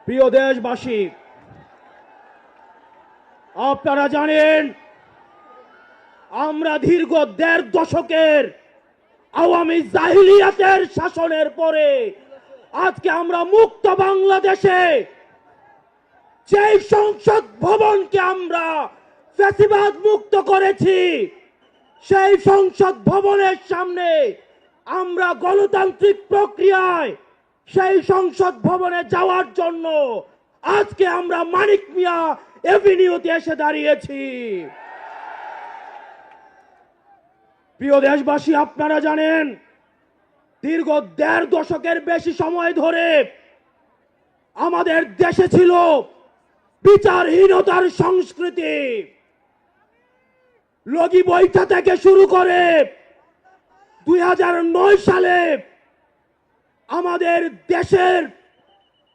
প্রিয় দেশবাসী, আপনারা জানেন আমরা দীর্ঘ ১.৫ দশকের আওয়ামী জাহিলিয়াতের শাসনের পরে আজকে আমরা মুক্ত বাংলাদেশে যেই সংসদ ভবনকে আমরা ফ্যাসিবাদ মুক্ত করেছি, সেই সংসদ ভবনের সামনে আমরা গণতান্ত্রিক প্রক্রিয়ায় সেই সংসদ ভবনে যাওয়ার জন্য আজকে আমরা মানিক মিয়া এভিনিউতে এসে দাঁড়িয়েছি। প্রিয় দেশবাসী, আপনারা জানেন দীর্ঘ ১.৫ দশকের বেশি সময় ধরে আমাদের দেশে ছিল বিচারহীনতার সংস্কৃতি। লগি বৈঠা থেকে শুরু করে ২০০৯ সালে আমাদের দেশের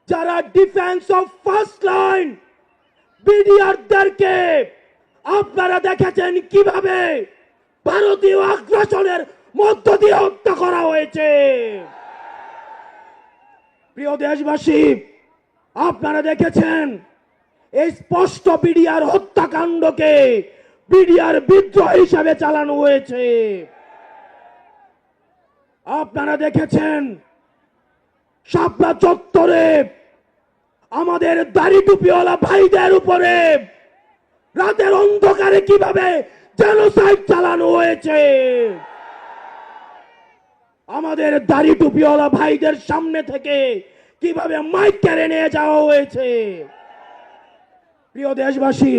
যারা ডিফেন্স অফ ফার্স্ট লাইন বিডিআরদেরকে আপনারা দেখেছেন কিভাবে ভারতীয় আগ্রাসনের মধ্য দিয়ে হত্যা করা হয়েছে। প্রিয় দেশবাসী, আপনারা দেখেছেন এই স্পষ্ট বিডিআর হত্যাকাণ্ডকে বিডিআর বিদ্রোহ হিসাবে চালানো হয়েছে। আপনারা দেখেছেন শাপলা চত্বরে আমাদের দাড়ি টুপিওয়ালা ভাইদের উপরে রাতের অন্ধকারে কিভাবে জেনোসাইড চালানো হয়েছে। আমাদের দাড়ি টুপিওয়ালা ভাইদের সামনে থেকে কিভাবে মাইক কেড়ে নিয়ে যাওয়া হয়েছে। প্রিয় দেশবাসী,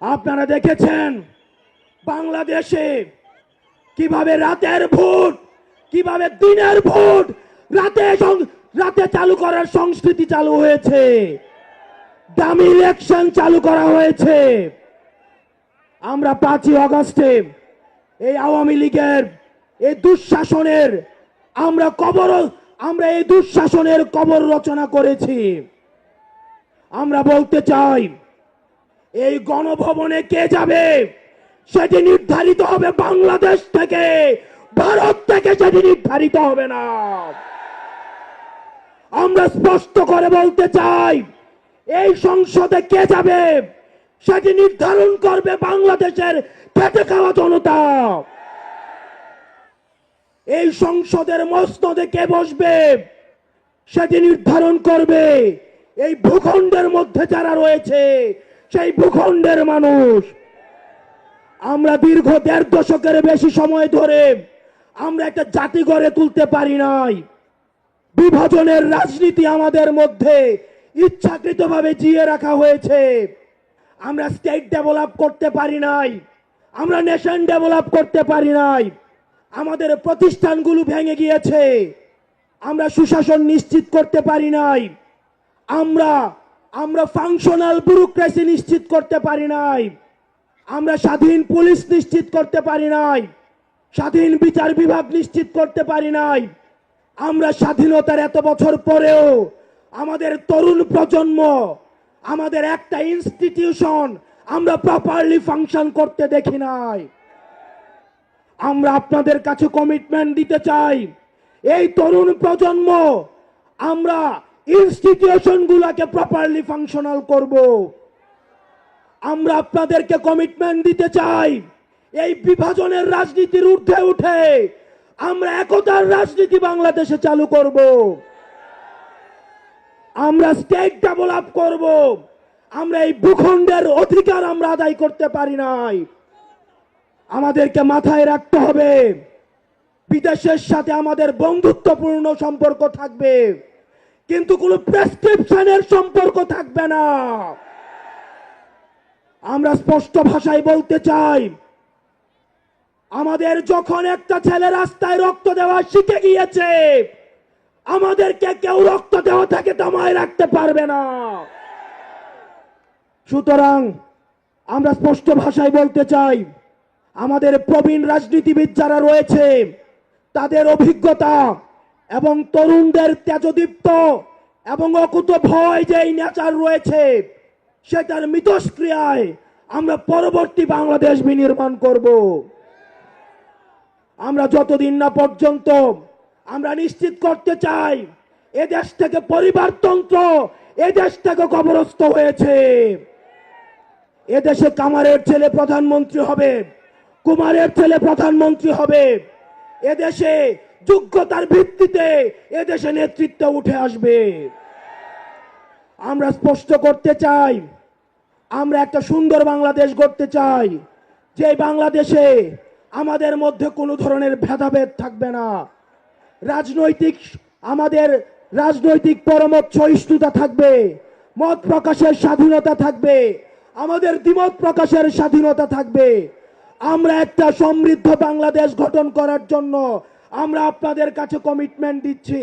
আপনারা দেখেছেন বাংলাদেশে কিভাবে রাতের ভোট, কিভাবে দিনের ভোট রাতে চালু করার সংস্কৃতি চালু হয়েছে, ডামি ইলেকশন চালু করা হয়েছে। আমরা ৫ই আগস্টে এই আওয়ামী লীগের এই দুঃশাসনের আমরা এই দুঃশাসনের কবর রচনা করেছি। আমরা বলতে চাই এই গণভবনে কে যাবে সেটি নির্ধারিত হবে বাংলাদেশ থেকে, ভারত থেকে সেটি নির্ধারিত হবে না। আমরা স্পষ্ট করে বলতে চাই এই সংসদে কে যাবে সেটি নির্ধারণ করবে বাংলাদেশের খেটে খাওয়া জনতা। এই সংসদের মসনদে কে বসবে সেটি নির্ধারণ করবে এই ভূখণ্ডের মধ্যে যারা রয়েছে সেই ভূখণ্ডের মানুষ। আমরা দীর্ঘ ১.৫ দশকের বেশি সময় ধরে আমরা একটা জাতি গড়ে তুলতে পারি নাই। বিভাজনের রাজনীতি আমাদের মধ্যে ইচ্ছাকৃতভাবে জিয়ে রাখা হয়েছে। আমরা স্টেট ডেভেলপ করতে পারি নাই, আমরা নেশন ডেভেলপ করতে পারি নাই। আমাদের প্রতিষ্ঠানগুলো ভেঙে গিয়েছে, আমরা সুশাসন নিশ্চিত করতে পারি নাই। আমরা ফাংশনাল ব্যুরোক্রেসি নিশ্চিত করতে পারি নাই। আমরা স্বাধীন পুলিশ নিশ্চিত করতে পারি নাই, স্বাধীন বিচার বিভাগ নিশ্চিত করতে পারি নাই। আমরা স্বাধীনতার এত বছর পরেও আমাদের তরুণ প্রজন্ম, আমাদের একটা ইনস্টিটিউশন আমরা প্রপারলি ফাংশন করতে দেখি নাই। আমরা আপনাদের কাছে কমিটমেন্ট দিতে চাই, এই তরুণ প্রজন্ম আমরা ইনস্টিটিউশন গুলাকে প্রপারলি ফাংশনাল করব। আমরা আপনাদেরকে কমিটমেন্ট দিতে চাই এই বিভাজনের রাজনীতির ঊর্ধ্বে উঠে আমরা একতার রাজনীতি বাংলাদেশে চালু করব। আমরা স্টেট ডেভেলপ করব। আমরা এই ভূখণ্ডের অধিকার আমরা আদায় করতে পারি নাই। আমাদেরকে মাথায় রাখতে হবে বিদেশের সাথে আমাদের বন্ধুত্বপূর্ণ সম্পর্ক থাকবে, কিন্তু কোনো প্রেসক্রিপশনের সম্পর্ক থাকবে না। আমরা স্পষ্ট ভাষায় বলতে চাই, আমাদের যখন একটা ছেলে রাস্তায় রক্ত দেওয়া শিখে গিয়েছে, আমাদেরকে কেউ রক্ত দেওয়া থেকে দমায় রাখতে পারবে না। সুতরাং আমরা স্পষ্ট ভাষায় বলতে চাই, আমাদের প্রবীণ রাজনীতিবিদ যারা রয়েছে তাদের অভিজ্ঞতা এবং তরুণদের তেজদীপ্ত এবং অকুত ভয় যে নেচার রয়েছে সেটার মিথস্ক্রিয়ায় আমরা পরবর্তী বাংলাদেশ বিনির্মাণ করব। আমরা যতদিন না পর্যন্ত আমরা নিশ্চিত করতে চাই এদেশ থেকে পরিবারতন্ত্র, এ দেশটাকে কবরস্থ হয়েছে। এদেশে কামারের ছেলে প্রধানমন্ত্রী হবে, কুমারের ছেলে প্রধানমন্ত্রী হবে। এদেশে যোগ্যতার ভিত্তিতে এদেশে নেতৃত্ব উঠে আসবে। আমরা স্পষ্ট করতে চাই, আমরা একটা সুন্দর বাংলাদেশ গড়তে চাই, যে বাংলাদেশে আমাদের মধ্যে কোনো ধরনের ভেদাভেদ থাকবে না। আমাদের রাজনৈতিক পরমত সহিষ্ণুতা থাকবে, মত প্রকাশের স্বাধীনতা থাকবে, আমাদের দ্বিমত প্রকাশের স্বাধীনতা থাকবে। আমরা একটা সমৃদ্ধ বাংলাদেশ গঠন করার জন্য আমরা আপনাদের কাছে কমিটমেন্ট দিচ্ছি,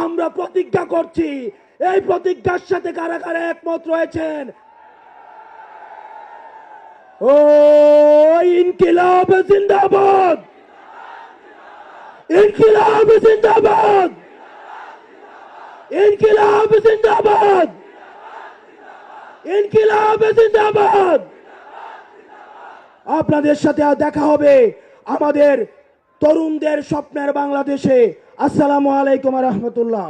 আমরা প্রতিজ্ঞা করছি। এই প্রতিজ্ঞার সাথে কারা কারা একমত রয়েছেন? ও ইনকিলাব জিন্দাবাদ, ইনকিলাব জিন্দাবাদ, ইনকিলাব জিন্দাবাদ, ইনকিলাব জিন্দাবাদ। আপনাদের সাথে দেখা হবে আমাদের তরুণদের স্বপ্নের বাংলাদেশে। আসসালামু আলাইকুম ওয়া রাহমাতুল্লাহ।